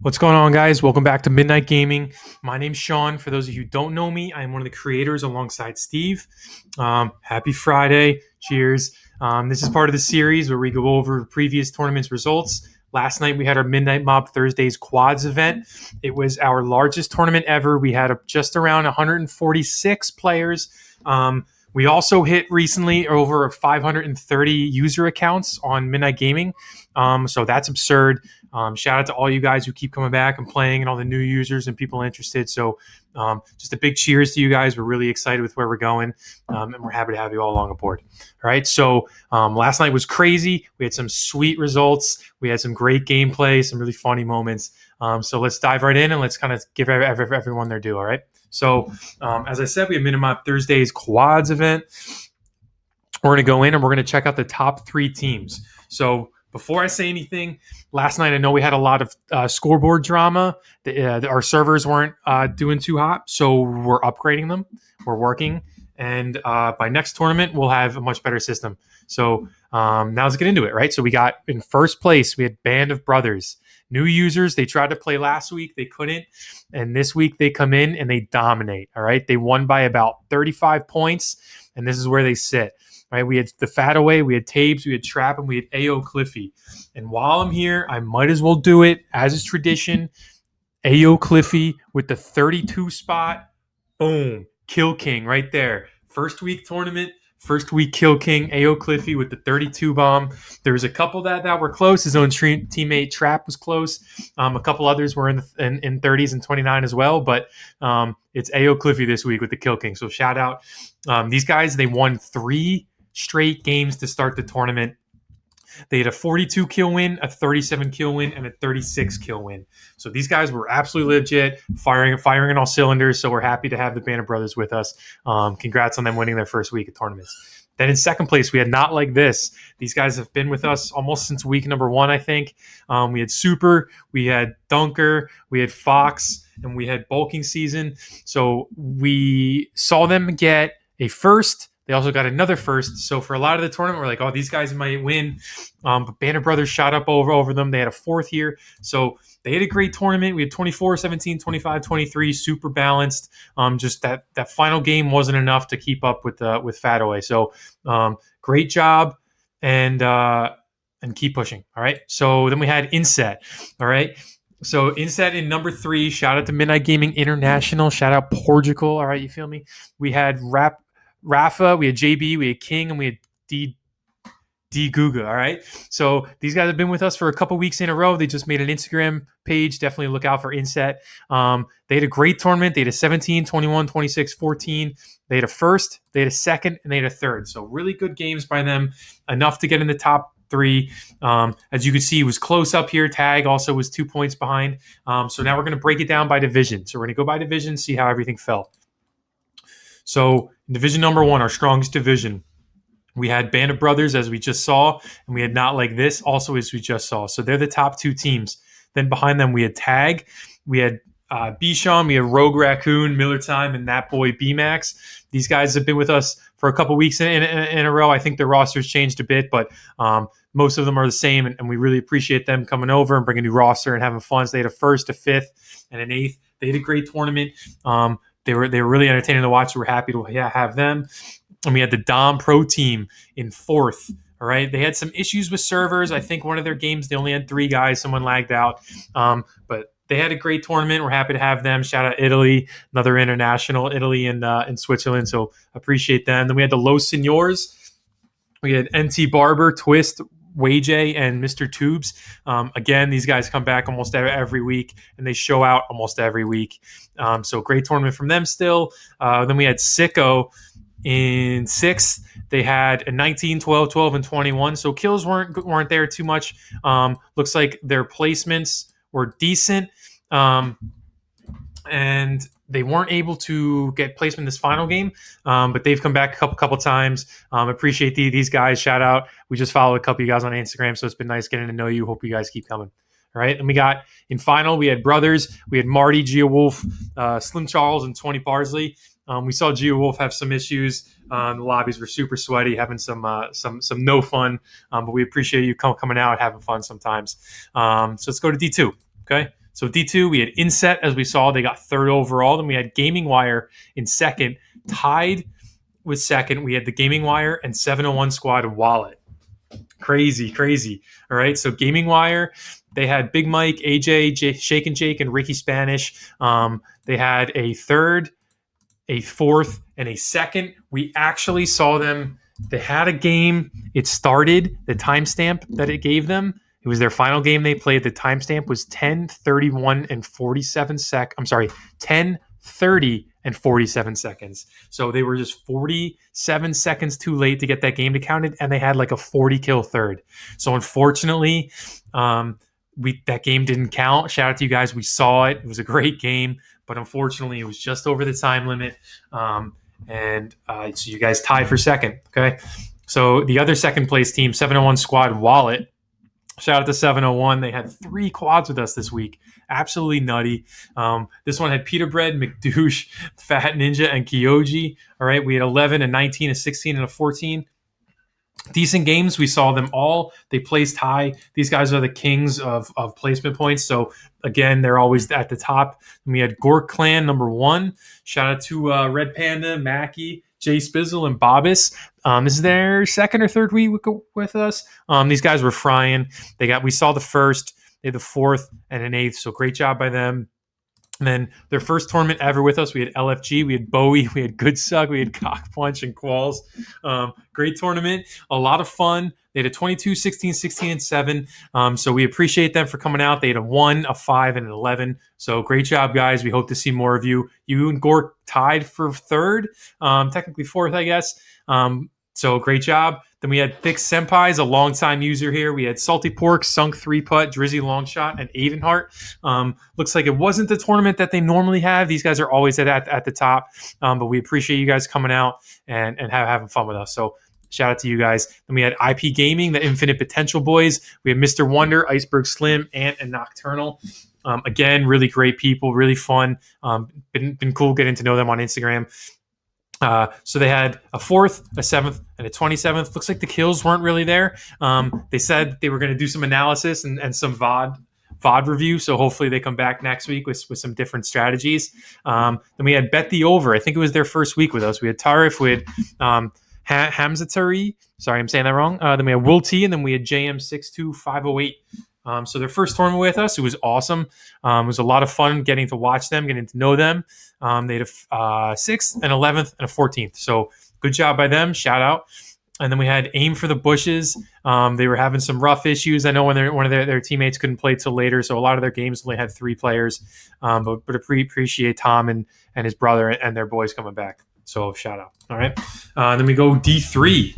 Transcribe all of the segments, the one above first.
What's going on, guys? Welcome back to Midnight Gaming. My name's Sean. For those of you who don't know me, I'm one of the creators alongside Steve. Happy Friday. Cheers. This is part of the series where we go over previous tournaments results. Last night we had our Midnight Mob Thursdays quads event. It was our largest tournament ever. We had just around 146 players. We also hit recently over 530 user accounts on Midnight Gaming. So that's absurd. Shout out to all you guys who keep coming back and playing and all the new users and people interested. So just a big cheers to you guys. We're really excited with where we're going, and we're happy to have you all along aboard. All right, so last night was crazy. We had some sweet results. We had some great gameplay, some really funny moments. So let's dive right in and let's kind of give everyone their due, all right? So as I said, we have Minimum Thursday's quads event. We're going to go in and we're going to check out the top three teams. So before I say anything, last night I know we had a lot of scoreboard drama. Our servers weren't doing too hot, so we're upgrading them. We're working, and by next tournament we'll have a much better system. So now let's get into it, right? So we got in first place, we had Band of Brothers. New users, they tried to play last week, they couldn't, and this week they come in and they dominate, all right? They won by about 35 points, and this is where they sit. Right, we had the Fat Away, we had Tabes, we had Trap, and we had AO Cliffy. And while I'm here, I might as well do it, as is tradition. AO Cliffy with the 32 spot. Boom. Kill King right there. First week tournament, first week Kill King. AO Cliffy with the 32 bomb. There was a couple that were close. His own teammate Trap was close. A couple others were in 30s and 29 as well. But it's AO Cliffy this week with the Kill King. So shout out. These guys, they won 3 straight games to start the tournament. They had a 42 kill win, a 37 kill win, and a 36 kill win. So these guys were absolutely legit, firing on all cylinders. So we're happy to have the Band of Brothers with us. Congrats on them winning their first week of tournaments. Then in second place, we had Not Like This. These guys have been with us almost since week number 1, I think. We had Super, we had Dunker, we had Fox, and we had Bulking Season. So we saw them get a first. They also got another first. So for a lot of the tournament, we're like, oh, these guys might win. But Band of Brothers shot up over them. They had a fourth here. So they had a great tournament. We had 24, 17, 25, 23, super balanced. Just that final game wasn't enough to keep up with Fat Away. So great job and keep pushing. All right. So then we had Inset. All right. So Inset in number 3. Shout out to Midnight Gaming International. Shout out Portugal. All right. You feel me? We had Rafa, we had JB, we had King, and we had D Guga. All right. So these guys have been with us for a couple weeks in a row. They just made an Instagram page. Definitely look out for Inset. They had a great tournament. They had a 17, 21, 26, 14. They had a first, they had a second, and they had a third. So really good games by them. Enough to get in the top 3. As you can see, it was close up here. Tag also was 2 points behind. So now we're going to break it down by division. So we're going to go by division, see how everything fell. So division number 1, our strongest division, we had Band of Brothers, as we just saw, and we had Not Like This, also as we just saw. So they're the top 2 teams. Then behind them, we had Tag, we had Bichon, we had Rogue Raccoon, Miller Time, and That Boy B-Max. These guys have been with us for a couple weeks in a row. I think their rosters changed a bit, but most of them are the same, and we really appreciate them coming over and bringing a new roster and having fun. So they had a first, a fifth, and an eighth. They had a great tournament. They were really entertaining to watch. So we're happy to have them. And we had the Dom Pro team in 4th. All right. They had some issues with servers. I think one of their games, they only had 3 guys. Someone lagged out. But they had a great tournament. We're happy to have them. Shout out Italy, another international, Italy and Switzerland. So appreciate them. Then we had the Los Senors. We had NT Barber, Twist, WayJ, and Mr. Tubes. Again, these guys come back almost every week, and they show out almost every week. So great tournament from them still. Then we had Sicko in 6th. They had a 19, 12, 12, and 21. So kills weren't there too much. Looks like their placements were decent. And they weren't able to get placement in this final game, but they've come back a couple times. Appreciate these guys. Shout out. We just followed a couple of you guys on Instagram, so it's been nice getting to know you. Hope you guys keep coming. All right. And we got in final, we had Brothers. We had Marty, Geowolf, Slim Charles, and 20 Parsley. We saw Geowolf have some issues. The lobbies were super sweaty, having some no fun. But we appreciate you coming out, having fun sometimes. So let's go to D2. Okay. So D2, we had Inset, as we saw. They got third overall. Then we had Gaming Wire in second. Tied with second, we had the Gaming Wire and 701 Squad Wallet. Crazy, crazy. All right, so Gaming Wire, they had Big Mike, AJ, Shake and Jake, and Ricky Spanish. They had a third, a fourth, and a second. We actually saw them. They had a game. It started, the timestamp that it gave them, it was their final game they played. The timestamp was 10:31 and 47 sec. I'm sorry, 10:30 and 47 seconds. So they were just 47 seconds too late to get that game to count, and they had like a 40 kill third. So unfortunately, that game didn't count. Shout out to you guys. We saw it. It was a great game, but unfortunately, it was just over the time limit. So you guys tied for second. Okay. So the other second place team, 701 Squad Wallet. Shout out to 701. They had 3 quads with us this week. Absolutely nutty. This one had Peter Bread, McDouche, Fat Ninja, and Kyoji. All right, we had 11, a 19, a 16, and a 14. Decent games. We saw them all. They placed high. These guys are the kings of placement points. So, again, they're always at the top. And we had Gork Clan, number 1. Shout out to Red Panda, Mackie, Jay Spizzle, and Bobbis. This is their second or third week with us. These guys were frying. We saw the first, they had the fourth, and an eighth. So great job by them. And then their first tournament ever with us, we had LFG, we had Bowie, we had Good Suck, we had Cock Punch and Qualls. Great tournament, a lot of fun. They had a 22, 16, 16, and 7. So we appreciate them for coming out. They had a 1, a 5, and an 11. So great job, guys. We hope to see more of you. You and Gork tied for third, technically fourth, I guess. So great job. Then we had Thick Senpai's, a longtime user here. We had Salty Pork, Sunk 3-Putt, Drizzy Longshot, and Avenhart. Looks like it wasn't the tournament that they normally have. These guys are always at the top. But we appreciate you guys coming out and having fun with us. So shout out to you guys. Then we had IP Gaming, the Infinite Potential Boys. We had Mr. Wonder, Iceberg Slim, Ant, and Nocturnal. Again, really great people, really fun. Been cool getting to know them on Instagram. So they had a 4th, a 7th, and a 27th. Looks like the kills weren't really there. They said they were going to do some analysis and some VOD review. So hopefully they come back next week with some different strategies. Then we had Bet the Over. I think it was their first week with us. We had Tarif, we had Hamzatari. Sorry, I'm saying that wrong. Then we had Will T, and then we had JM62508. So their first tournament with us, it was awesome. It was a lot of fun getting to watch them, getting to know them. They had a 6th, an 11th, and a 14th. So good job by them. Shout out. And then we had Aim for the Bushes. They were having some rough issues. I know when one of their teammates couldn't play till later, so a lot of their games only had 3 players. But appreciate Tom and his brother and their boys coming back. So shout out. All right. Then we go D3.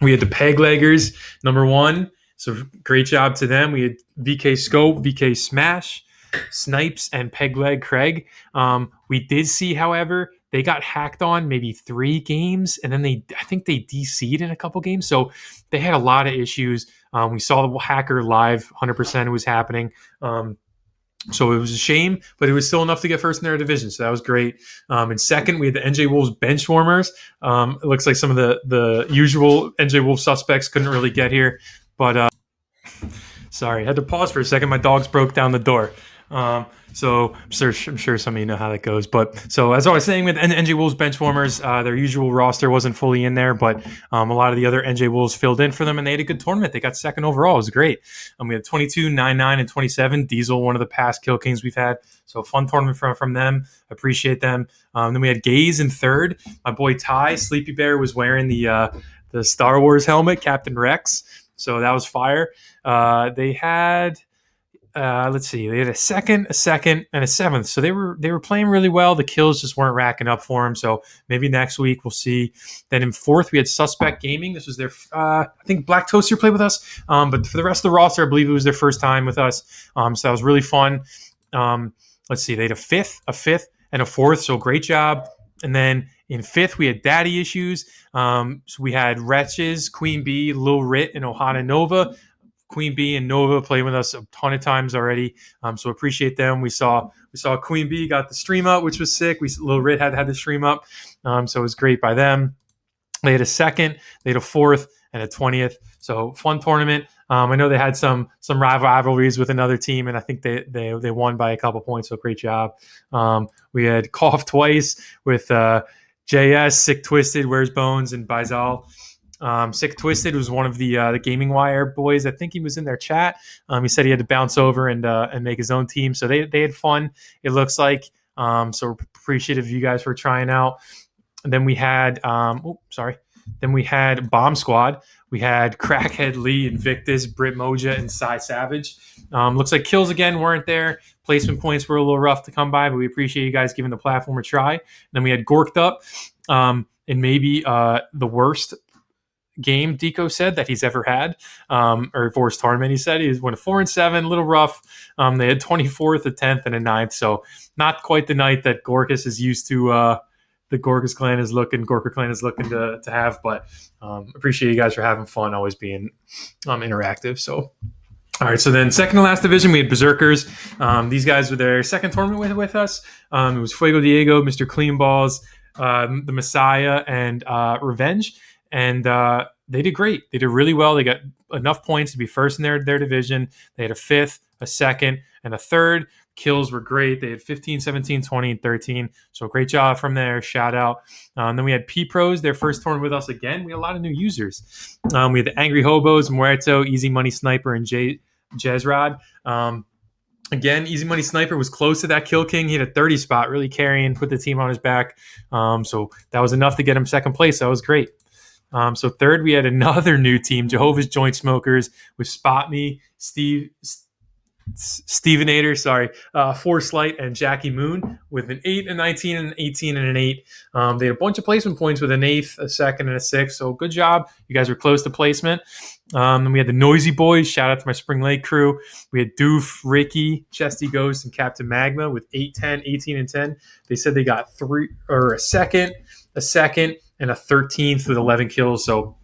We had the Pegleggers, number 1. So great job to them. We had VK Scope, VK Smash, Snipes, and Pegleg Craig. We did see, however, they got hacked on maybe 3 games, and then I think they DC'd in a couple games. So they had a lot of issues. We saw the hacker live, 100% it was happening. So it was a shame, but it was still enough to get first in their division. So that was great. And second, we had the NJ Wolves Benchwarmers. It looks like some of the usual NJ Wolves suspects couldn't really get here. But sorry, I had to pause for a second. My dogs broke down the door. So I'm sure some of you know how that goes. But so as I was saying with NJ Wolves Benchwarmers, their usual roster wasn't fully in there, but a lot of the other NJ Wolves filled in for them, and they had a good tournament. They got second overall. It was great. We had 22, 9, 9, and 27. Diesel, one of the past Kill Kings we've had. So fun tournament from them. Appreciate them. Then we had Gaze in third. My boy Ty, Sleepy Bear, was wearing the Star Wars helmet, Captain Rex. So that was fire. They had, let's see, they had a 2nd, a 2nd, and a 7th. So they were playing really well. The kills just weren't racking up for them. So maybe next week we'll see. Then in 4th, we had Suspect Gaming. This was their, I think Black Toaster played with us. But for the rest of the roster, I believe it was their first time with us. So that was really fun. Let's see, they had a 5th, and a 4th. So great job. And then in 5th, we had Daddy Issues. So we had Wretches, Queen Bee, Lil Rit, and Ohana Nova. Queen Bee and Nova played with us a ton of times already. So appreciate them. We saw Queen Bee got the stream up, which was sick. Lil Rit had the stream up. So it was great by them. They had a 2nd, they had a 4th, and a 20th. So fun tournament. I know they had some rivalries with another team, and I think they won by a couple points. So great job. We had Cough Twice with JS, Sick Twisted, Where's Bones, and Bizal. Sick Twisted was one of the Gaming Wire boys. I think he was in their chat. He said he had to bounce over and make his own team. So they had fun, it looks like. So we're appreciative of you guys for trying out. And then we had Then we had Bomb Squad. We had Crackhead Lee, Invictus, Brit Moja, and Cy Savage. Looks like kills again weren't there. Placement points were a little rough to come by, but we appreciate you guys giving the platform a try. And then we had Gorked Up, and maybe the worst game Deco said that he's ever had, or for his tournament. He said he went 4-7, a little rough. They had 24th, a 10th, and a 9th, so not quite the night that Gorkus is used to. The Gorka clan is looking to have, but appreciate you guys for having fun, always being interactive. So, all right. So then, second to last division, we had Berserkers. These guys were their second tournament with us. It was Fuego Diego, Mr. Clean Balls, the Messiah, and Revenge, and they did great. They did really well. They got enough points to be first in their division. They had a 5th, a 2nd, and a 3rd. Kills were great. They had 15, 17, 20, and 13. So great job from there. Shout out. Then we had P-Pros, their first tournament with us again. We had a lot of new users. We had the Angry Hobos, Muerto, Easy Money Sniper, and Jezrod. Again, Easy Money Sniper was close to that Kill King. He had a 30 spot, really carrying, put the team on his back. So that was enough to get him second place. That was great. So third, we had another new team, Jehovah's Joint Smokers, with Spot Me, Stevenator, Force Light, and Jackie Moon with an 8, a 19, and an 18, and an 8. They had a bunch of placement points with an 8th, a 2nd, and a 6th. So good job. You guys were close to placement. Then we had the Noisy Boys. Shout out to my Spring Lake crew. We had Doof, Ricky, Chesty Ghost, and Captain Magma with 8, 10, 18, and 10. They said they got a 2nd, a 2nd, and a 13th with 11 kills. So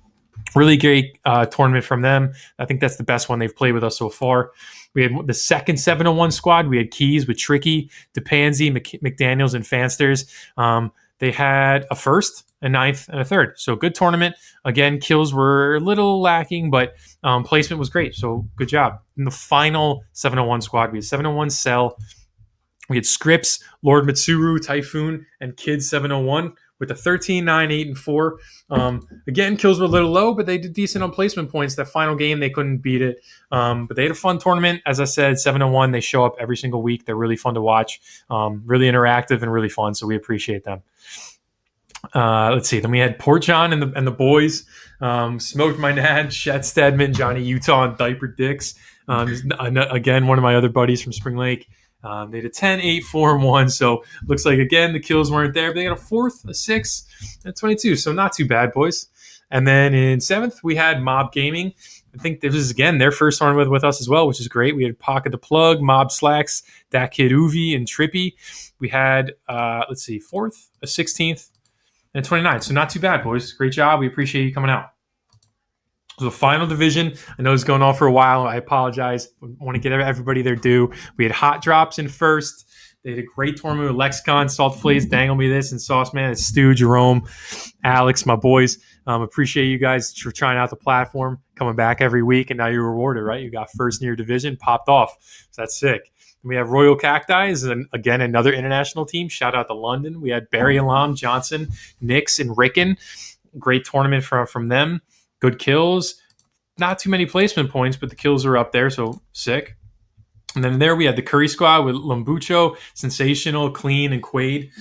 really great tournament from them. I think that's the best one they've played with us so far. We had the second 701 squad. We had Keys with Tricky, DePansy, McDaniels, and Fansters. They had a 1st, a 9th, and a 3rd. So good tournament. Again, kills were a little lacking, but placement was great. So good job. In the final 701 squad, we had 701 Cell. We had Scripps, Lord Mitsuru, Typhoon, and Kids 701 with a 13, 9, 8, and 4. Again, kills were a little low, but they did decent on placement points. That final game, they couldn't beat it. But they had a fun tournament. As I said, 701, they show up every single week. They're really fun to watch, really interactive and really fun, so we appreciate them. Let's see. Then we had Port John and the boys. Smoked My Dad, Chet Stedman, Johnny Utah, and Diaper Dicks. Again, one of my other buddies from Spring Lake. They had a 10, 8, 4, and 1. So looks like, again, the kills weren't there. But they got a 4th, a 6th, and 22. So not too bad, boys. And then in 7th, we had Mob Gaming. I think this is, again, their first tournament with us as well, which is great. We had Pocket the Plug, Mob Slacks, Dat Kid Uvi, and Trippy. We had, 4th, a 16th, and a 29. So not too bad, boys. Great job. We appreciate you coming out. So the final division, I know it's going on for a while. I apologize. I want to get everybody their due. We had Hot Drops in first. They had a great tournament with Lexicon, Salt Flays, Dangle Me This, and Sauce Man. It's Stu, Jerome, Alex, my boys. Appreciate you guys for trying out the platform, coming back every week, and now you're rewarded, right? You got first in your division, popped off. So that's sick. We have Royal Cacti, and again, another international team. Shout out to London. We had Barry Alam, Johnson, Nix, and Ricken. Great tournament from them. Good kills. Not too many placement points, but the kills are up there, so sick. And then there we had the Curry Squad with Lambucho, Sensational, Clean, and Quaid.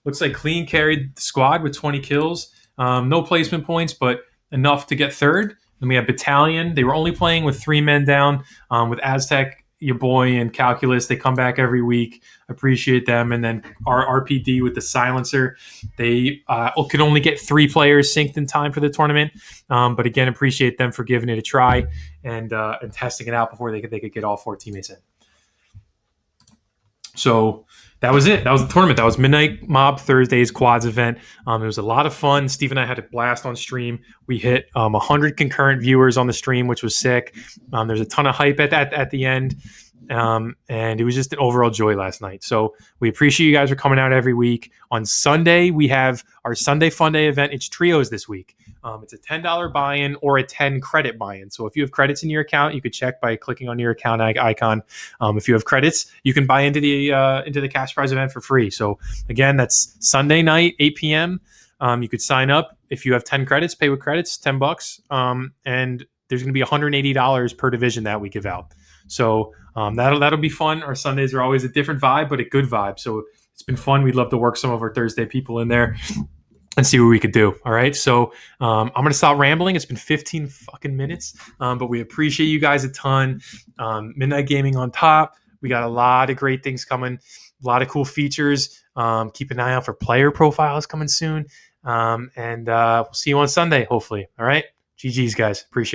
Looks like Clean carried the squad with 20 kills. No placement points, but enough to get 3rd. Then we had Battalion. They were only playing with 3 men down with Aztec, your boy, and Calculus. They come back every week. Appreciate them. And then our RPD with the Silencer. They could only get 3 players synced in time for the tournament. But again, appreciate them for giving it a try and testing it out before they could get all 4 teammates in. So that was it. That was the tournament. That was Midnight Mob Thursday's Quads event. It was a lot of fun. Steve and I had a blast on stream. We hit 100 concurrent viewers on the stream, which was sick. There's a ton of hype at the end. And it was just an overall joy last night. So we appreciate you guys for coming out every week. On Sunday, we have our Sunday Fun Day event. It's trios this week. It's a $10 buy-in or a 10 credit buy-in. So if you have credits in your account, you could check by clicking on your account icon. If you have credits, you can buy into the cash prize event for free. So again, that's Sunday night, 8 p.m. You could sign up if you have 10 credits, pay with credits, $10. And there's going to be $180 per division that we give out. So that'll be fun. Our Sundays are always a different vibe, but a good vibe. So it's been fun. We'd love to work some of our Thursday people in there and see what we could do. All right. So I'm going to stop rambling. It's been 15 fucking minutes, but we appreciate you guys a ton. Midnite Gaming on top. We got a lot of great things coming, a lot of cool features. Keep an eye out for player profiles coming soon. And we'll see you on Sunday, hopefully. All right. GG's, guys. Appreciate it.